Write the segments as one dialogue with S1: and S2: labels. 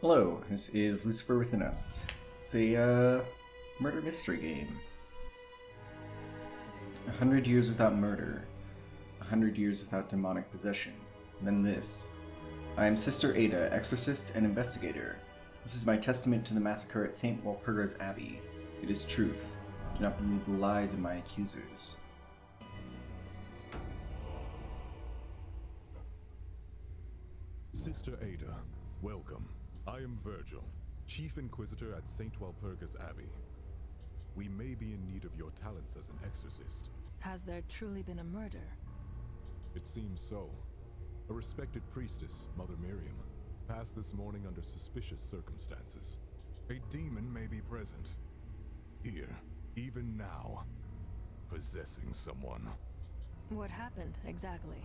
S1: Hello, this is Lucifer Within Us. It's a murder mystery game. 100 years without murder, 100 years without demonic possession, then this. I am Sister Ada, exorcist and investigator. This is my testament to the massacre at St. Walpurga's Abbey. It is truth. Do not believe the lies of my accusers.
S2: Sister Ada, welcome. I am Virgil, Chief Inquisitor at St. Walpurga's Abbey. We may be in need of your talents as an exorcist.
S3: Has there truly been a murder?
S2: It seems so. A respected priestess, Mother Miriam, passed this morning under suspicious circumstances. A demon may be present. Here, even now, possessing someone.
S3: What happened, exactly?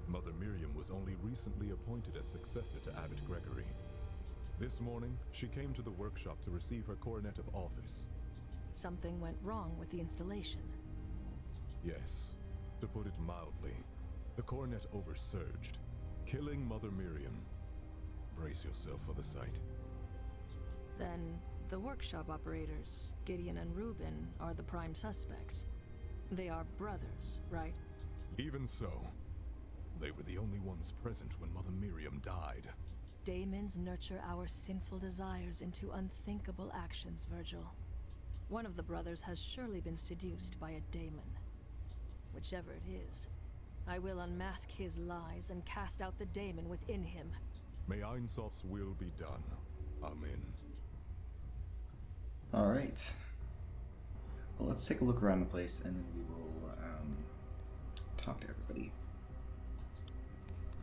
S2: Mother Miriam was only recently appointed as successor to Abbot Gregory. This morning, she came to the workshop to receive her coronet of office.
S3: Something went wrong with the installation.
S2: Yes, to put it mildly, the coronet oversurged, killing Mother Miriam. Brace yourself for the sight.
S3: Then, the workshop operators, Gideon and Reuben, are the prime suspects. They are brothers, right?
S2: Even so, they were the only ones present when Mother Miriam died.
S3: Daemons nurture our sinful desires into unthinkable actions, Virgil. One of the brothers has surely been seduced by a daemon. Whichever it is, I will unmask his lies and cast out the daemon within him.
S2: May Ain Soph's will be done. Amen.
S1: Alright. Well, let's take a look around the place and then we will talk to everybody.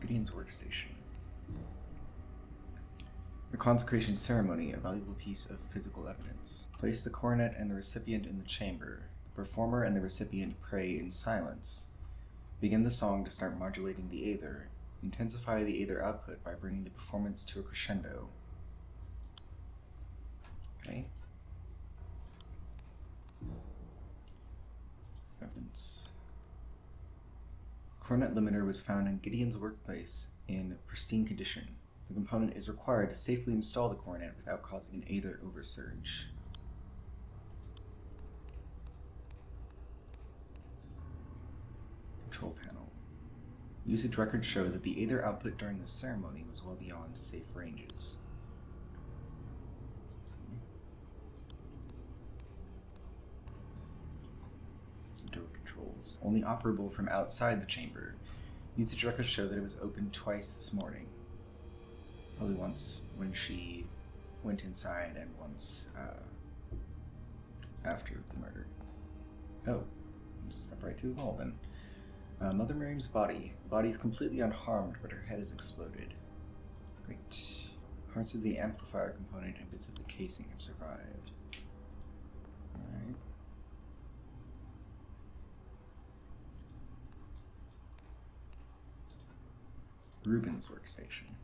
S1: Gideon's workstation. The consecration ceremony, a valuable piece of physical evidence. Place the coronet and the recipient in the chamber. The performer and the recipient pray in silence. Begin the song to start modulating the aether. Intensify the aether output by bringing the performance to a crescendo. Okay. Evidence. Coronet limiter was found in Gideon's workplace in pristine condition. The component is required to safely install the coronet without causing an aether oversurge. Control panel. Usage records show that the aether output during the ceremony was well beyond safe ranges. Door controls. Only operable from outside the chamber. Usage records show that it was opened twice this morning. Probably once when she went inside and once after the murder. Oh, step right through the wall then. Mother Miriam's body. The body is completely unharmed, but her head is exploded. Great. Parts of the amplifier component and bits of the casing have survived. Alright. Reuben's workstation.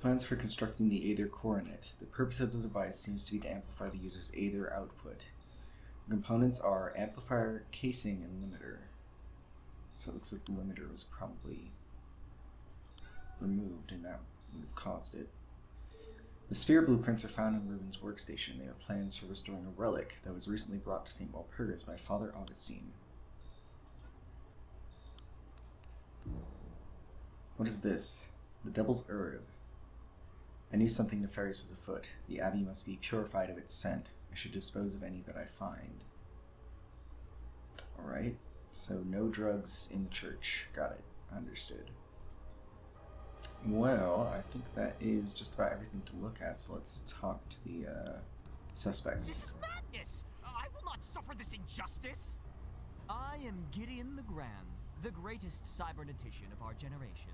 S1: Plans for constructing the aether coronet. The purpose of the device seems to be to amplify the user's aether output. The components are amplifier, casing, and limiter. So it looks like the limiter was probably removed and that would have caused it. The sphere blueprints are found in Reuben's workstation. They are plans for restoring a relic that was recently brought to St. Walpurga's by Father Augustine. What is this? The Devil's Herb. I knew something nefarious was afoot. The abbey must be purified of its scent. I should dispose of any that I find. Alright, so no drugs in the church. Got it. Understood. Well, I think that is just about everything to look at, so let's talk to the suspects.
S4: This is madness! I will not suffer this injustice! I am Gideon the Grand, the greatest cybernetician of our generation.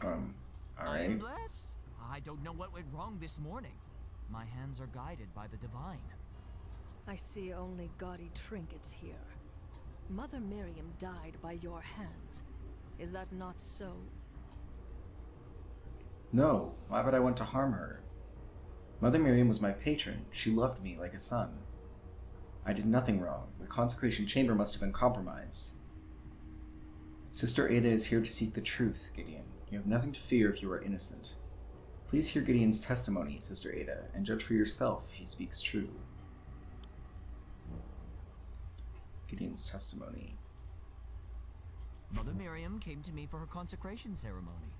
S4: I
S1: Alright.
S4: am blessed. I don't know what went wrong this morning. My hands are guided by the divine.
S3: I see only gaudy trinkets here. Mother Miriam died by your hands. Is that not so?
S1: No, why would I want to harm her? Mother Miriam was my patron. She loved me like a son. I did nothing wrong. The consecration chamber must have been compromised. Sister Ada is here to seek the truth, Gideon. You have nothing to fear if you are innocent. Please hear Gideon's testimony, Sister Ada, and judge for yourself if he speaks true. Gideon's testimony.
S4: Mother Miriam came to me for her consecration ceremony.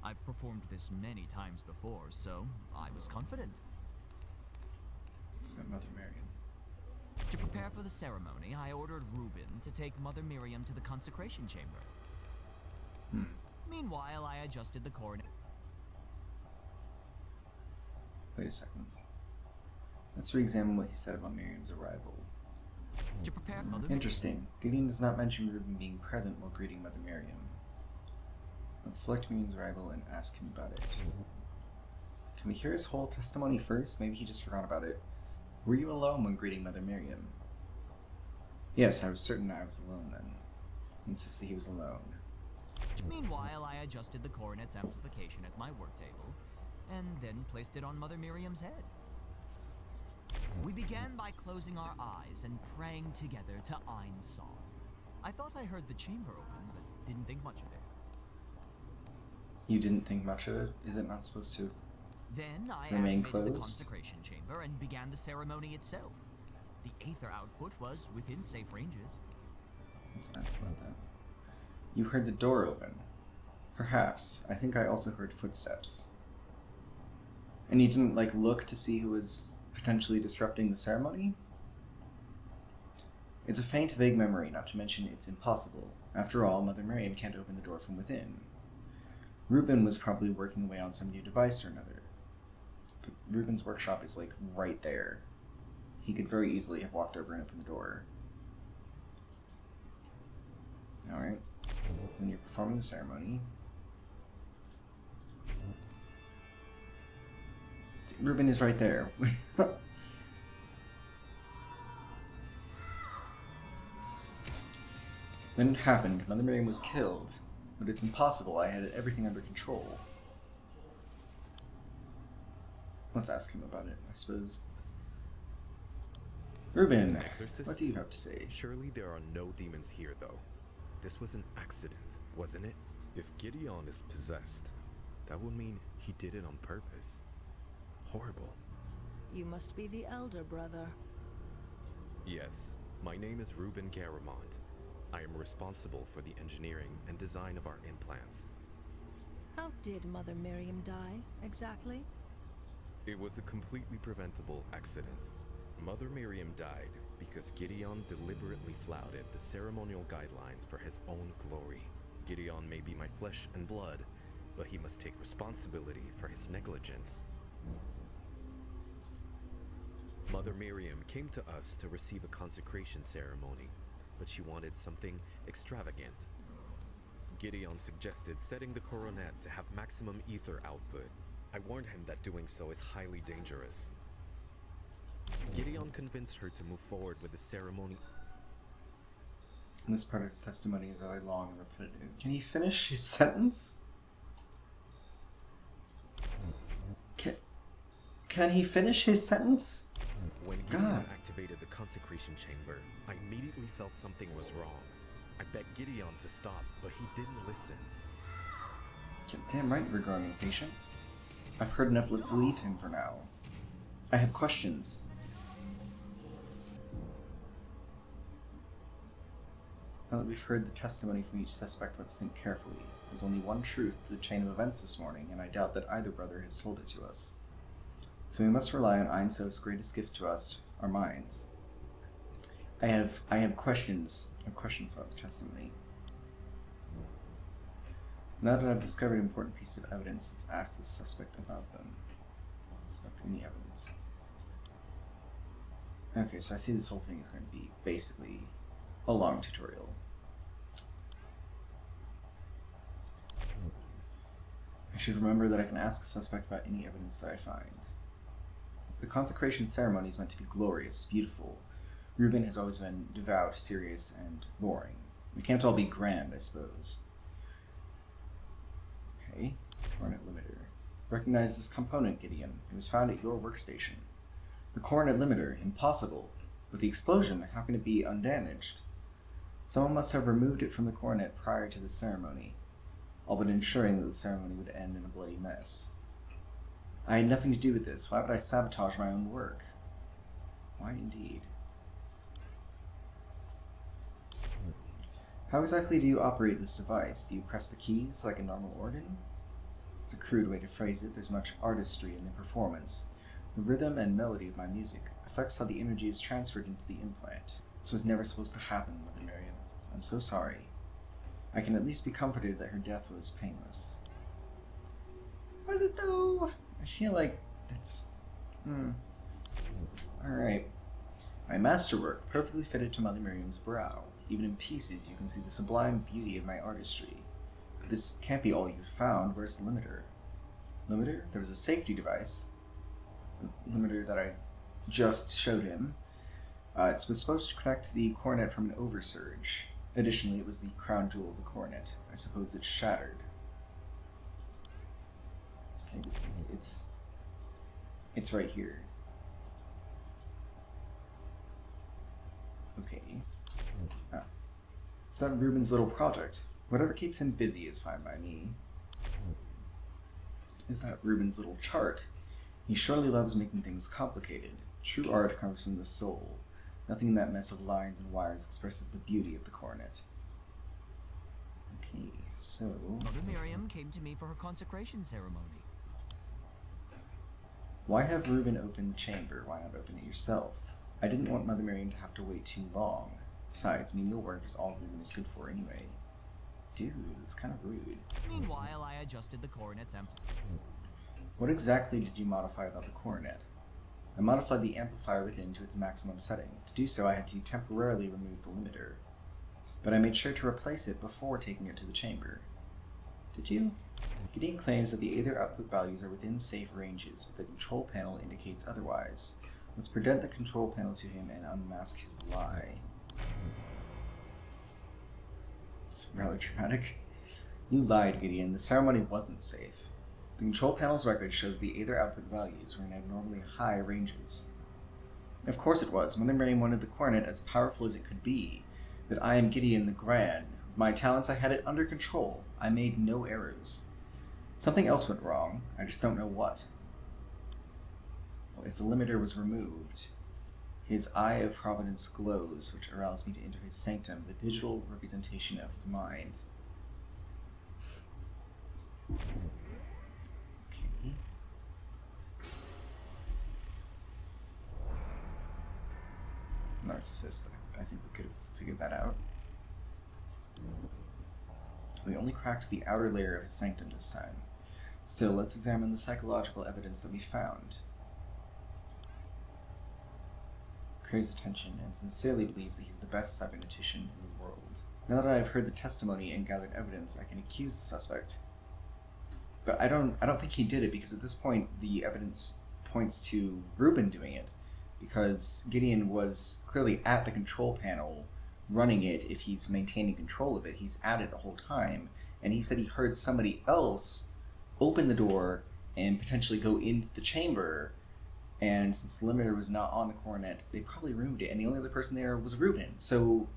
S4: I've performed this many times before, so I was confident.
S1: It's not Mother Miriam.
S4: To prepare for the ceremony, I ordered Reuben to take Mother Miriam to the consecration chamber. Meanwhile, I adjusted the coronet.
S1: Wait a second. Let's re-examine what he said about Miriam's arrival.
S4: To prepare Mother
S1: Interesting. Gideon does not mention Reuben being present while greeting Mother Miriam. Let's select Miriam's arrival and ask him about it. Can we hear his whole testimony first? Maybe he just forgot about it. Were you alone when greeting Mother Miriam? Yes, I was certain I was alone then. He insisted he was alone.
S4: Meanwhile, I adjusted the coronet's amplification at my work table, and then placed it on Mother Miriam's head. We began by closing our eyes and praying together to Ain Soph. I thought I heard the chamber open, but didn't think much of it.
S1: You didn't think much of it? Is it not supposed to
S4: Then I
S1: remain
S4: activated
S1: closed?
S4: the consecration chamber and began the ceremony itself. The aether output was within safe ranges.
S1: Let's ask about that. You heard the door open. Perhaps. I think I also heard footsteps. And you didn't, look to see who was potentially disrupting the ceremony? It's a faint, vague memory, not to mention it's impossible. After all, Mother Miriam can't open the door from within. Reuben was probably working away on some new device or another. But Reuben's workshop is, right there. He could very easily have walked over and opened the door. Alright. Then you're performing the ceremony. Reuben is right there. Then it happened. Mother Miriam was killed. But it's impossible. I had everything under control. Let's ask him about it, I suppose. Reuben,
S5: Exorcist?
S1: what do you have to say?
S5: Surely there are no demons here, though. This was an accident, wasn't it? If Gideon is possessed, that would mean he did it on purpose. Horrible.
S3: You must be the elder brother.
S5: Yes, my name is Reuben Garamond. I am responsible for the engineering and design of our implants.
S3: How did Mother Miriam die, exactly?
S5: It was a completely preventable accident. Mother Miriam died because Gideon deliberately flouted the ceremonial guidelines for his own glory. Gideon may be my flesh and blood, but he must take responsibility for his negligence. Mother Miriam came to us to receive a consecration ceremony, but she wanted something extravagant. Gideon suggested setting the coronet to have maximum ether output. I warned him that doing so is highly dangerous. Gideon convinced her to move forward with the ceremony.
S1: And this part of his testimony is really long and repetitive. Can he finish his sentence? Can he finish his sentence?
S5: When Gideon
S1: God.
S5: activated the consecration chamber, I immediately felt something was wrong. I begged Gideon to stop, but he didn't listen.
S1: Damn right we're growing impatient. I've heard enough, let's leave him for now. I have questions. Now that we've heard the testimony from each suspect, let's think carefully. There's only one truth to the chain of events this morning, and I doubt that either brother has told it to us. So we must rely on Ain Soph's greatest gift to us, our minds. I have questions. I have questions about the testimony. Now that I've discovered important pieces of evidence, let's ask the suspect about them. Select any evidence. Okay, so I see this whole thing is going to be basically a long tutorial. I should remember that I can ask a suspect about any evidence that I find. The consecration ceremony is meant to be glorious, beautiful. Reuben has always been devout, serious, and boring. We can't all be grand, I suppose. Okay, coronet limiter. Recognize this component, Gideon. It was found at your workstation. The coronet limiter, impossible. But the explosion, how can it be undamaged? Someone must have removed it from the coronet prior to the ceremony. all but ensuring that the ceremony would end in a bloody mess. I had nothing to do with this. Why would I sabotage my own work? Why indeed? How exactly do you operate this device? Do you press the keys like a normal organ? It's a crude way to phrase it. There's much artistry in the performance. The rhythm and melody of my music affects how the energy is transferred into the implant. This was never supposed to happen, Mother Miriam. I'm so sorry. I can at least be comforted that her death was painless. Was it though? I feel like that's... Alright. My masterwork, perfectly fitted to Mother Miriam's brow. Even in pieces, you can see the sublime beauty of my artistry. But this can't be all you've found. Where's the limiter? Limiter? There was a safety device. The limiter that I just showed him. It was supposed to connect the coronet from an oversurge. Additionally, it was the crown jewel of the coronet. I suppose it's shattered. Okay, it's right here. Okay. Ah. Is that Ruben's little project? Whatever keeps him busy is fine by me. Is that Ruben's little chart? He surely loves making things complicated. True art comes from the soul. Nothing in that mess of lines and wires expresses the beauty of the coronet. Okay, so...
S4: Mother Miriam came to me for her consecration ceremony.
S1: Why have Ruben open the chamber? Why not open it yourself? I didn't want Mother Miriam to have to wait too long. Besides, menial work is all Ruben is good for anyway. Dude, that's kind of rude.
S4: Meanwhile, I adjusted the coronet's amplifier.
S1: What exactly did you modify about the coronet? I modified the amplifier within to its maximum setting. To do so, I had to temporarily remove the limiter. But I made sure to replace it before taking it to the chamber. Did you? Gideon claims that the Aether output values are within safe ranges, but the control panel indicates otherwise. Let's present the control panel to him and unmask his lie. It's rather dramatic. You lied, Gideon. The ceremony wasn't safe. The control panel's record showed the Aether output values were in abnormally high ranges. Of course it was. Mother Miriam wanted the coronet as powerful as it could be. But I am Gideon the Grand. With my talents, I had it under control. I made no errors. Something else went wrong. I just don't know what. Well, if the limiter was removed, his eye of providence glows, which allows me to enter his sanctum, the digital representation of his mind. Okay. Narcissist. I think we could have figured that out. We only cracked the outer layer of his sanctum this time. Still, let's examine the psychological evidence that we found. Craves attention and sincerely believes that he's the best cybernetician in the world. Now that I have heard the testimony and gathered evidence, I can accuse the suspect. But I don't think he did it, because at this point the evidence points to Ruben doing it, because Gideon was clearly at the control panel running it. If he's maintaining control of it, he's at it the whole time, and he said he heard somebody else open the door and potentially go into the chamber, and since the limiter was not on the coronet, they probably removed it, and the only other person there was Ruben. So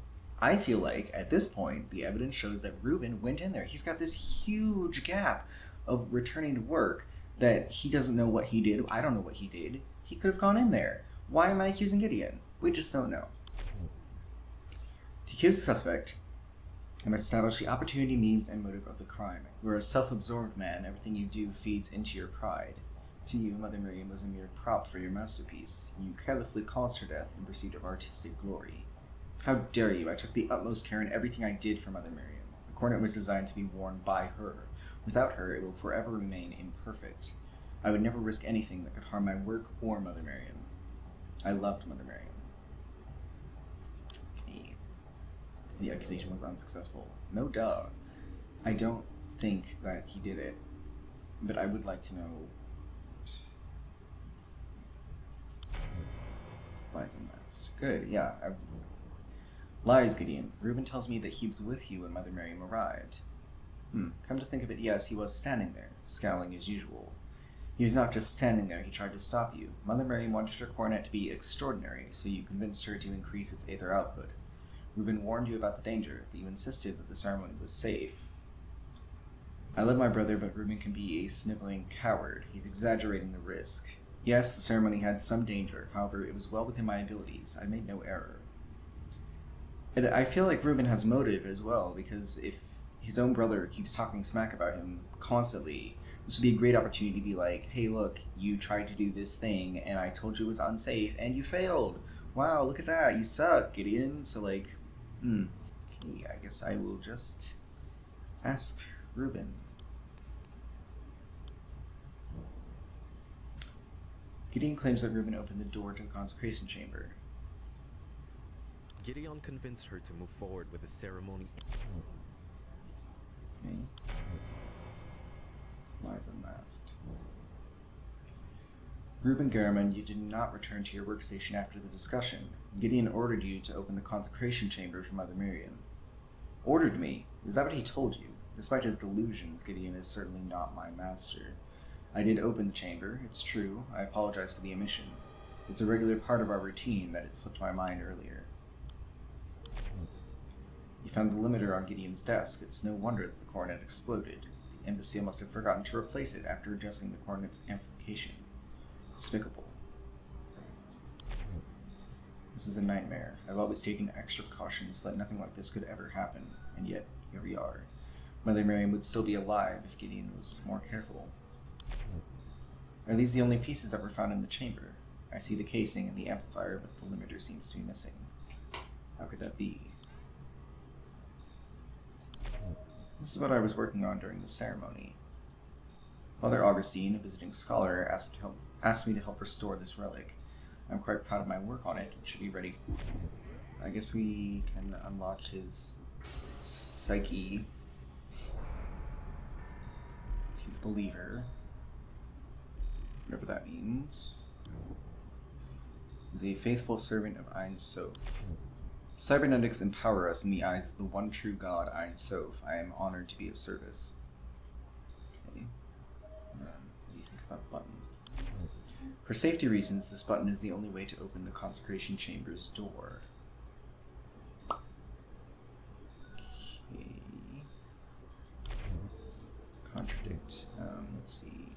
S1: I feel like at this point the evidence shows that Ruben went in there. He's got this huge gap of returning to work that he doesn't know what he did. I don't know what he did. He could have gone in there. Why am I accusing Gideon? We just don't know. To accuse the suspect, I must establish the opportunity, means, and motive of the crime. You are a self-absorbed man. Everything you do feeds into your pride. To you, Mother Miriam was a mere prop for your masterpiece. You carelessly caused her death in pursuit of artistic glory. How dare you? I took the utmost care in everything I did for Mother Miriam. The coronet was designed to be worn by her. Without her, it will forever remain imperfect. I would never risk anything that could harm my work or Mother Miriam. I loved Mother Miriam. Okay. The accusation was unsuccessful. No duh. I don't think that he did it, but I would like to know. Lies unmasked. Good, yeah. Lies, Gideon. Ruben tells me that he was with you when Mother Miriam arrived. Come to think of it, yes, he was standing there, scowling as usual. He was not just standing there, he tried to stop you. Mother Miriam wanted her coronet to be extraordinary, so you convinced her to increase its Aether output. Ruben warned you about the danger, but you insisted that the ceremony was safe. I love my brother, but Reuben can be a sniveling coward. He's exaggerating the risk. Yes, the ceremony had some danger. However, it was well within my abilities. I made no error. And I feel like Reuben has motive as well, because if his own brother keeps talking smack about him constantly, this would be a great opportunity to be like, hey, look, you tried to do this thing, and I told you it was unsafe, and you failed. Wow, look at that. You suck, Gideon. So, like, okay, I guess I will just ask Reuben. Gideon claims that Reuben opened the door to the consecration chamber.
S5: Gideon convinced her to move forward with the ceremony.
S1: Okay. Why is unmasked? Reuben Garriman, you did not return to your workstation after the discussion. Gideon ordered you to open the consecration chamber for Mother Miriam. Ordered me? Is that what he told you? Despite his delusions, Gideon is certainly not my master. I did open the chamber, it's true. I apologize for the omission. It's a regular part of our routine that it slipped my mind earlier. You found the limiter on Gideon's desk. It's no wonder that the coronet exploded. The imbecile must have forgotten to replace it after adjusting the coronet's amplification. Despicable. This is a nightmare. I've always taken extra precautions so that nothing like this could ever happen, and yet, here we are. Mother Miriam would still be alive if Gideon was more careful. Are these the only pieces that were found in the chamber? I see the casing and the amplifier, but the limiter seems to be missing. How could that be? This is what I was working on during the ceremony. Father Augustine, a visiting scholar, asked me to help restore this relic. I'm quite proud of my work on it. It should be ready. I guess we can unlock his psyche. He's a believer. Whatever that means. He's a faithful servant of Ain Soph. Cybernetics empower us in the eyes of the one true God, Ain Soph. I am honored to be of service. Okay. What do you think about the button? For safety reasons, this button is the only way to open the consecration chamber's door. Okay. Contradict. Let's see.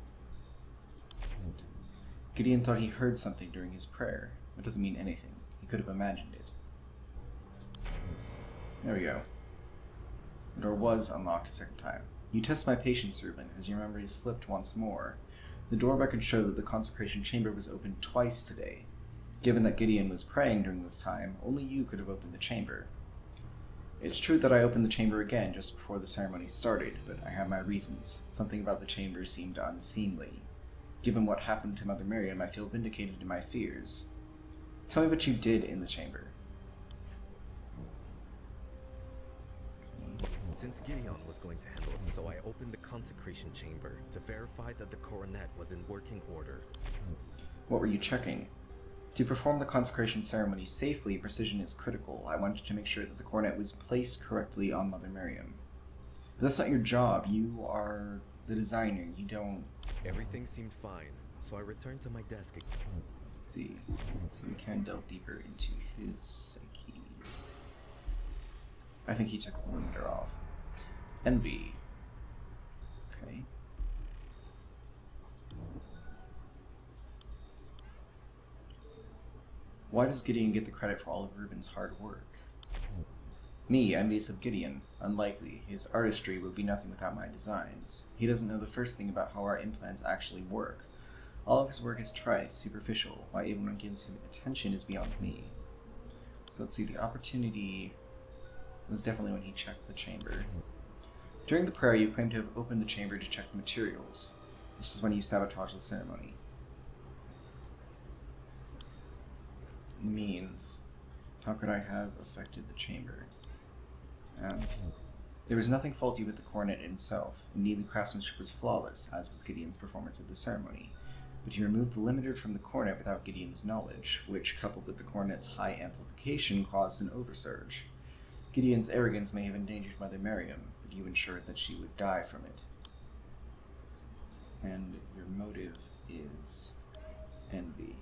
S1: Gideon thought he heard something during his prayer. That doesn't mean anything. He could have imagined it. There we go. The door was unlocked a second time. You test my patience, Reuben, as your memory slipped once more. The door records show that the consecration chamber was opened twice today. Given that Gideon was praying during this time, only you could have opened the chamber. It's true that I opened the chamber again just before the ceremony started, but I have my reasons. Something about the chamber seemed unseemly. Given what happened to Mother Miriam, I feel vindicated in my fears. Tell me what you did in the chamber.
S5: Since Gideon was going to handle it, so I opened the consecration chamber to verify that the coronet was in working order.
S1: What were you checking? To perform the consecration ceremony safely, precision is critical. I wanted to make sure that the coronet was placed correctly on Mother Miriam. But that's not your job. You are the designer. You don't...
S5: Everything seemed fine, so I returned to my desk again.
S1: See, so we can delve deeper into his psyche. I think he took the limiter off. Envy. Okay. Why does Gideon get the credit for all of Reuben's hard work? Me, envious of Gideon. Unlikely. His artistry would be nothing without my designs. He doesn't know the first thing about how our implants actually work. All of his work is trite, superficial. Why anyone gives him attention is beyond me. So let's see, the opportunity was definitely when he checked the chamber. During the prayer, you claim to have opened the chamber to check the materials. This is when you sabotage the ceremony. Means, how could I have affected the chamber? There was nothing faulty with the coronet itself. Indeed, the craftsmanship was flawless, as was Gideon's performance at the ceremony. But he removed the limiter from the coronet without Gideon's knowledge, which, coupled with the coronet's high amplification, caused an oversurge. Gideon's arrogance may have endangered Mother Miriam, but you ensured that she would die from it. And your motive is envy.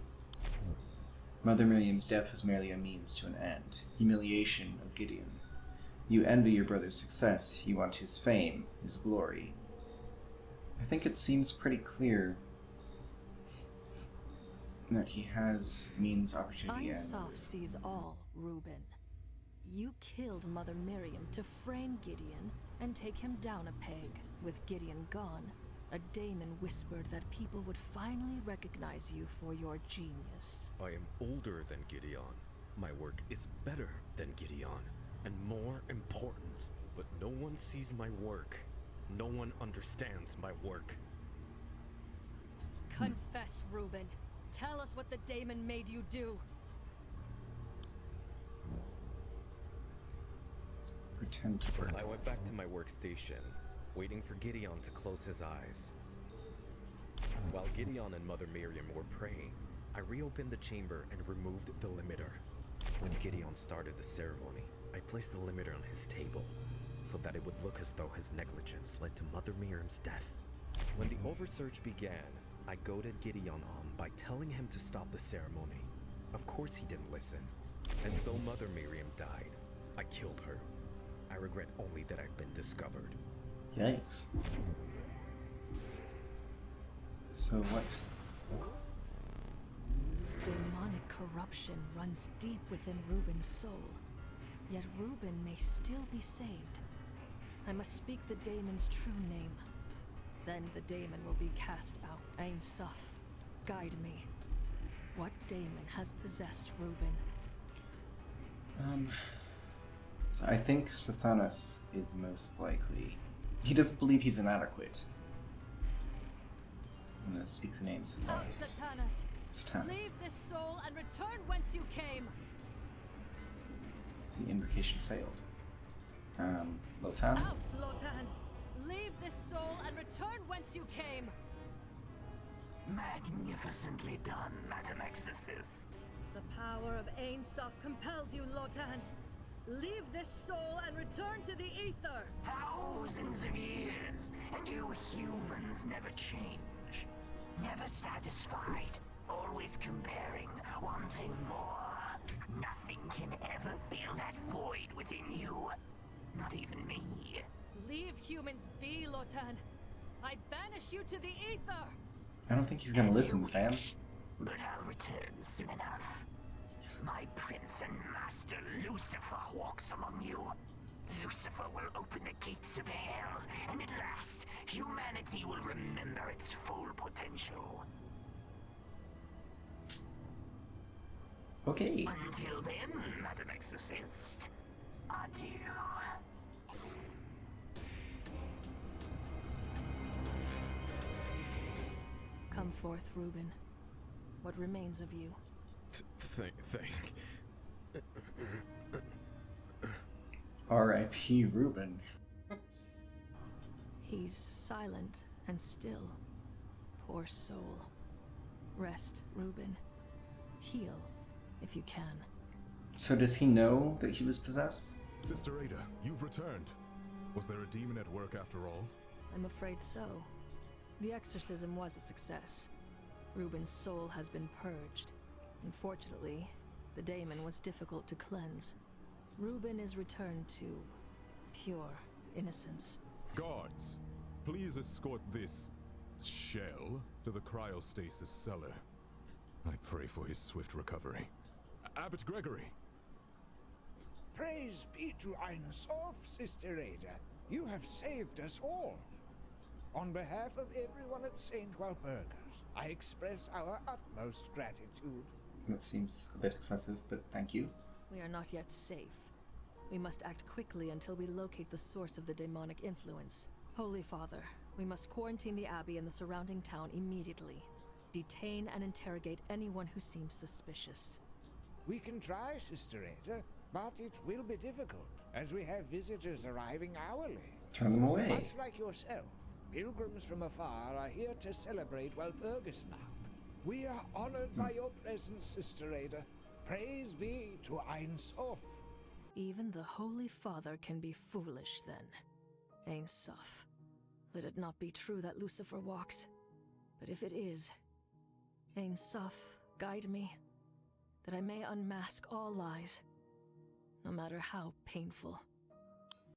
S1: Mother Miriam's death was merely a means to an end. Humiliation of Gideon. You envy your brother's success. You want his fame, his glory. I think it seems pretty clear that he has means, opportunity,
S3: Ain
S1: and
S3: Soph sees all, Reuben. You killed Mother Miriam to frame Gideon and take him down a peg. With Gideon gone, a daemon whispered that people would finally recognize you for your genius.
S5: I am older than Gideon. My work is better than Gideon, and more important. But no one sees my work. No one understands my work.
S3: Confess, Reuben. Tell us what the daemon made you do.
S1: pretend to work.
S5: I went back to my workstation, waiting for Gideon to close his eyes. While Gideon and Mother Miriam were praying, I reopened the chamber and removed the limiter. When Gideon started the ceremony, I placed the limiter on his table, so that it would look as though his negligence led to Mother Miriam's death. When the oversearch began, I goaded Gideon on by telling him to stop the ceremony. Of course he didn't listen, and so Mother Miriam died. I killed her. I regret only that I've been discovered.
S1: Yikes. So what?
S3: Demonic corruption runs deep within Reuben's soul. Yet Reuben may still be saved. I must speak the daemon's true name. Then the daemon will be cast out. Ain Soph, guide me. What daemon has possessed Reuben?
S1: So I think Sathanas is most likely. He doesn't believe he's inadequate. I'm gonna speak the name
S3: Out,
S1: Sathanas.
S3: Satanas!
S1: Sathanas.
S3: Leave this soul and return whence you came!
S1: The invocation failed. Lotan?
S3: Out, Lotan! Leave this soul and return whence you came!
S6: Magnificently done, Madam Exorcist.
S3: The power of Ain Soph compels you, Lotan! Leave this soul and return to the ether!
S6: Thousands of years, and you humans never change. Never satisfied, always comparing, wanting more. Nothing can ever fill that void within you. Not even me.
S3: Leave humans be, Lotan! I banish you to the ether!
S1: I don't think he's gonna
S6: As
S1: listen,
S6: you
S1: fam.
S6: wish, but I'll return soon enough. My prince and master Lucifer walks among you. Lucifer will open the gates of hell, and at last, humanity will remember its full potential.
S1: Okay.
S6: Until then, Madam Exorcist, adieu.
S3: Come forth, Reuben. What remains of you?
S5: Thank.
S1: R.I.P. Reuben.
S3: He's silent and still. Poor soul. Rest, Reuben. Heal, if you can.
S1: So does he know that he was possessed?
S2: Sister Ada, you've returned. Was there a demon at work after all?
S3: I'm afraid so. The exorcism was a success. Reuben's soul has been purged. Unfortunately, the daemon was difficult to cleanse. Reuben is returned to pure innocence.
S2: Guards, please escort this shell to the cryostasis cellar. I pray for his swift recovery. Abbot Gregory!
S7: Praise be to Ain Soph, Sister Ada. You have saved us all. On behalf of everyone at St. Walpurgis, I express our utmost gratitude.
S1: That seems a bit excessive, but thank you.
S3: We are not yet safe. We must act quickly until we locate the source of the demonic influence. Holy Father, we must quarantine the abbey and the surrounding town immediately. Detain and interrogate anyone who seems suspicious.
S7: We can try, Sister Ada, but it will be difficult, as we have visitors arriving hourly.
S1: Turn them away.
S7: Much like yourself, pilgrims from afar are here to celebrate Walpurgisnacht. We are honored by your presence, Sister Ada. Praise be to Ain Soph.
S3: Even the Holy Father can be foolish, then. Ain Soph. Let it not be true that Lucifer walks. But if it is, Ain Soph, guide me, that I may unmask all lies, no matter how painful.